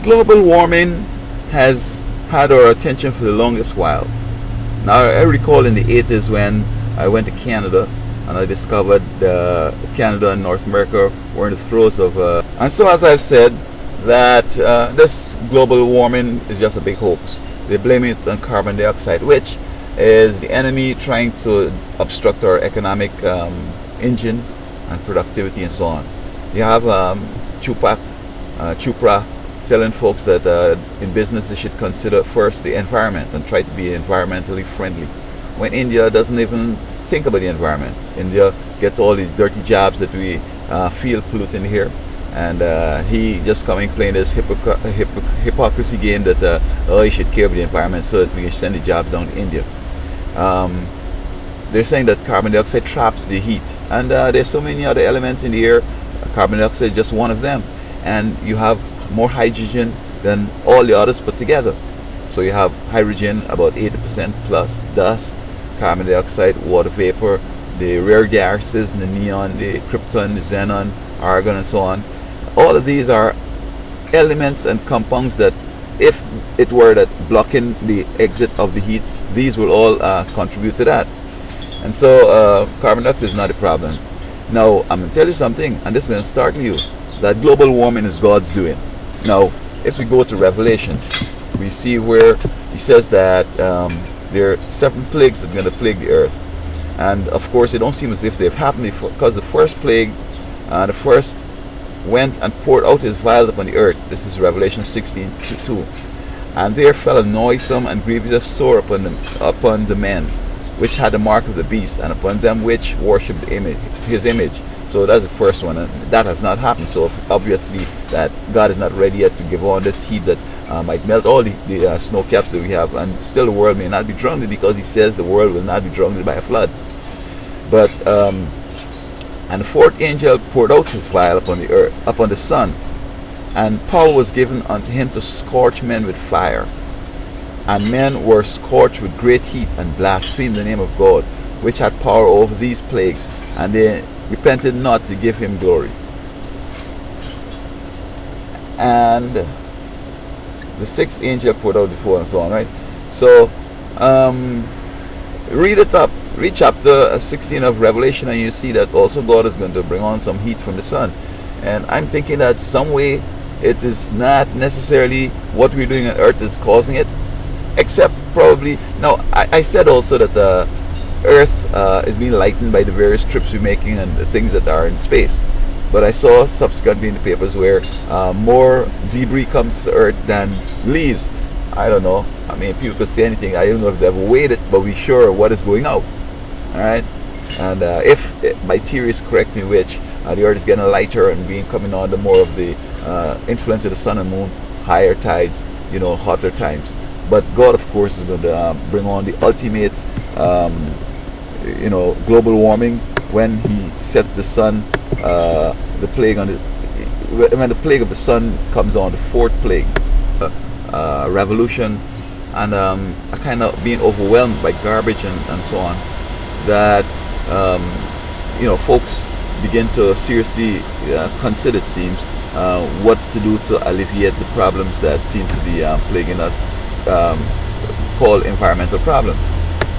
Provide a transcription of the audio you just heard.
Global warming has had our attention for the longest while. Now, I recall in the 80s when I went to Canada and I discovered Canada and North America were in the throes of. And so, as I've said, that this global warming is just a big hoax. They blame it on carbon dioxide, which is the enemy trying to obstruct our economic engine and productivity and so on. You have Chupra telling folks that in business they should consider first the environment and try to be environmentally friendly. When India doesn't even think about the environment. India gets all these dirty jobs that we feel polluting here. And he just coming playing this hypocrisy game that he should care about the environment so that we can send the jobs down to India. They're saying that carbon dioxide traps the heat, and there's so many other elements in the air. Carbon dioxide is just one of them, and you have more hydrogen than all the others put together. So you have hydrogen about 80% plus dust, carbon dioxide, water vapor, the rare gases, the neon, the krypton, the xenon, argon, and so on. All of these are elements and compounds that, if it were that blocking the exit of the heat, these will all contribute to that. And so carbon dioxide is not a problem. Now, I'm going to tell you something, and this is going to startle you, that global warming is God's doing. Now, if we go to Revelation, we see where he says that there are 7 plagues that are going to plague the earth. And of course, it don't seem as if they've happened before, because the first plague, the first went and poured out his vials upon the earth. This is Revelation 16:2. And there fell a noisome and grievous sore upon the men which had the mark of the beast, and upon them which worshipped his image. So that's the first one, and that has not happened. So obviously that God is not ready yet to give on this heat that might melt all the snow caps that we have, and still the world may not be drowned, because he says the world will not be drowned by a flood. But and the 4th angel poured out his vial upon the earth, upon the sun, and power was given unto him to scorch men with fire. And men were scorched with great heat, and blasphemed the name of God, which had power over these plagues, and they repented not to give him glory. And the 6th angel poured out before, and so on, right? So read it up, read chapter 16 of Revelation, and you see that also God is going to bring on some heat from the sun. And I'm thinking that some way it is not necessarily what we're doing on earth is causing it, except probably, now I said also that the earth is being lightened by the various trips we're making and the things that are in space. But I saw subsequently in the papers where more debris comes to earth than leaves. I don't know. I mean, people could say anything. I don't know if they've weighed it, but we're sure what is going out. Alright? And if my theory is correct, in which the earth is getting lighter and being coming under more of the influence of the sun and moon, higher tides, hotter times. But God, of course, is going to bring on the ultimate, global warming when he sets the sun, the plague on when the plague of the sun comes on, the 4th plague, revolution, and a kind of being overwhelmed by garbage and so on, that folks begin to seriously consider, it seems, what to do to alleviate the problems that seem to be plaguing us, called environmental problems.